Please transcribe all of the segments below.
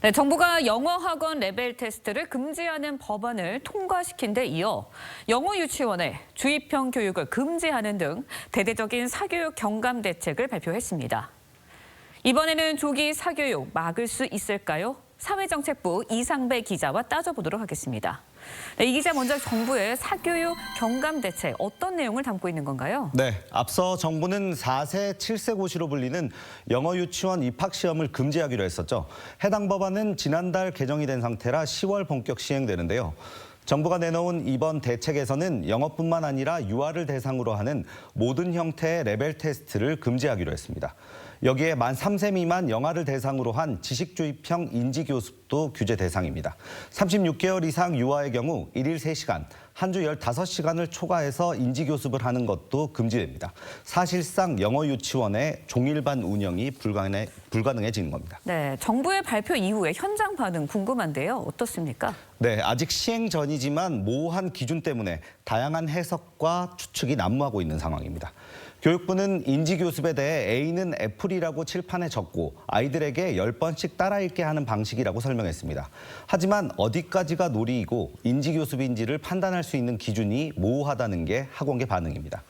네, 정부가 영어 학원 레벨 테스트를 금지하는 법안을 통과시킨 데 이어 영어 유치원에 주입형 교육을 금지하는 등 대대적인 사교육 경감 대책을 발표했습니다. 이번에는 조기 사교육 막을 수 있을까요? 사회정책부 이상배 기자와 따져보도록 하겠습니다. 네, 이 기자 먼저 정부의 사교육 경감 대책 어떤 내용을 담고 있는 건가요? 네, 앞서 정부는 4세 7세 고시로 불리는 영어 유치원 입학 시험을 금지하기로 했었죠. 해당 법안은 지난달 개정이 된 상태라 10월 본격 시행되는데요. 정부가 내놓은 이번 대책에서는 영어뿐만 아니라 유아를 대상으로 하는 모든 형태의 레벨 테스트를 금지하기로 했습니다. 여기에 만 3세 미만 영아를 대상으로 한 지식주입형 인지교습도 규제 대상입니다. 36개월 이상 유아의 경우 1일 3시간, 한 주 15시간을 초과해서 인지교습을 하는 것도 금지됩니다. 사실상 영어 유치원의 종일반 운영이 불가능해지는 겁니다. 네, 정부의 발표 이후에 현장 반응 궁금한데요. 어떻습니까? 네, 아직 시행 전이지만 모호한 기준 때문에 다양한 해석과 추측이 난무하고 있는 상황입니다. 교육부는 인지교습에 대해 A는 애플이라고 칠판에 적고 아이들에게 10번씩 따라 읽게 하는 방식이라고 설명했습니다. 하지만 어디까지가 놀이이고 인지교습인지를 판단할 수 있는 기준이 모호하다는 게 학원계 반응입니다.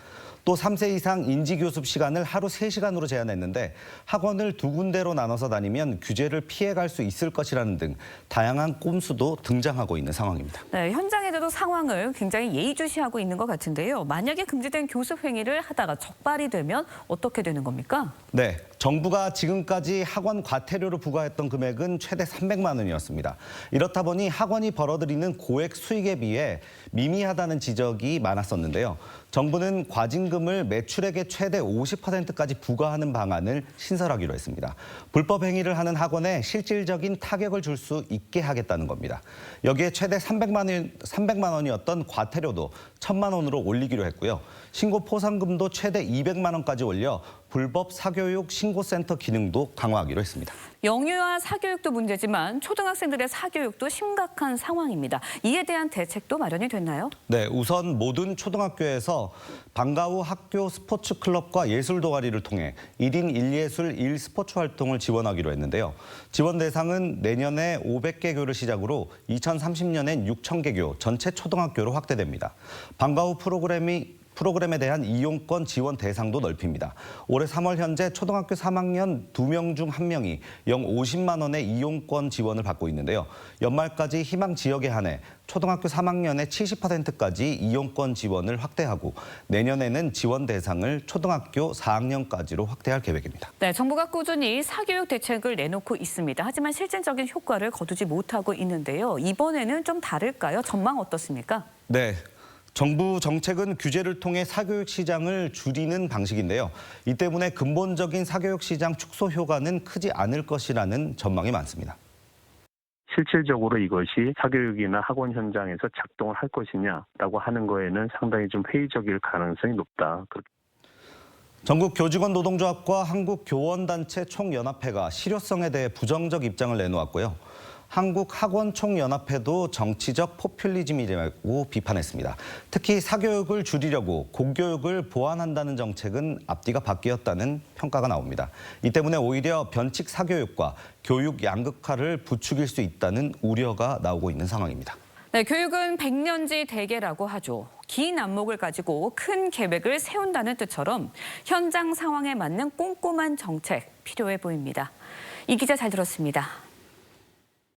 또 3세 이상 인지교습 시간을 하루 3시간으로 제한했는데 학원을 2군데로 나눠서 다니면 규제를 피해갈 수 있을 것이라는 등 다양한 꼼수도 등장하고 있는 상황입니다. 네, 현장에서도 상황을 굉장히 예의주시하고 있는 것 같은데요. 만약에 금지된 교습 행위를 하다가 적발이 되면 어떻게 되는 겁니까? 네, 정부가 지금까지 학원 과태료를 부과했던 금액은 최대 300만 원이었습니다. 이렇다 보니 학원이 벌어들이는 고액 수익에 비해 미미하다는 지적이 많았었는데요. 정부는 과징금을 매출액의 최대 50%까지 부과하는 방안을 신설하기로 했습니다. 불법 행위를 하는 학원에 실질적인 타격을 줄 수 있게 하겠다는 겁니다. 여기에 최대 300만 원이었던 과태료도 1,000만 원으로 올리기로 했고요. 신고 포상금도 최대 200만 원까지 올려 불법 사교육 신고센터 기능도 강화하기로 했습니다. 영유아 사교육도 문제지만 초등학생들의 사교육도 심각한 상황입니다. 이에 대한 대책도 마련이 됐나요? 네, 우선 모든 초등학교에서 방과 후 학교 스포츠 클럽과 예술 동아리를 통해 1인 1예술 1스포츠 활동을 지원하기로 했는데요. 지원 대상은 내년에 500개 교를 시작으로 2030년엔 6,000개 교 전체 초등학교로 확대됩니다. 방과 후 프로그램에 대한 이용권 지원 대상도 넓힙니다. 올해 3월 현재 초등학교 3학년 2명 중 1명이 영 50만 원의 이용권 지원을 받고 있는데요. 연말까지 희망 지역에 한해 초등학교 3학년의 70%까지 이용권 지원을 확대하고 내년에는 지원 대상을 초등학교 4학년까지로 확대할 계획입니다. 네, 정부가 꾸준히 사교육 대책을 내놓고 있습니다. 하지만 실질적인 효과를 거두지 못하고 있는데요. 이번에는 좀 다를까요? 전망 어떻습니까? 네. 정부 정책은 규제를 통해 사교육 시장을 줄이는 방식인데요. 이 때문에 근본적인 사교육 시장 축소 효과는 크지 않을 것이라는 전망이 많습니다. 실질적으로 이것이 사교육이나 학원 현장에서 작동을 할 것이냐라고 하는 거에는 상당히 좀 회의적일 가능성이 높다. 전국 교직원 노동조합과 한국교원단체 총연합회가 실효성에 대해 부정적 입장을 내놓았고요. 한국학원총연합회도 정치적 포퓰리즘이라고 비판했습니다. 특히 사교육을 줄이려고 공교육을 보완한다는 정책은 앞뒤가 바뀌었다는 평가가 나옵니다. 이 때문에 오히려 변칙 사교육과 교육 양극화를 부추길 수 있다는 우려가 나오고 있는 상황입니다. 네, 교육은 백년지 대계라고 하죠. 긴 안목을 가지고 큰 계획을 세운다는 뜻처럼 현장 상황에 맞는 꼼꼼한 정책 필요해 보입니다. 이 기자 잘 들었습니다.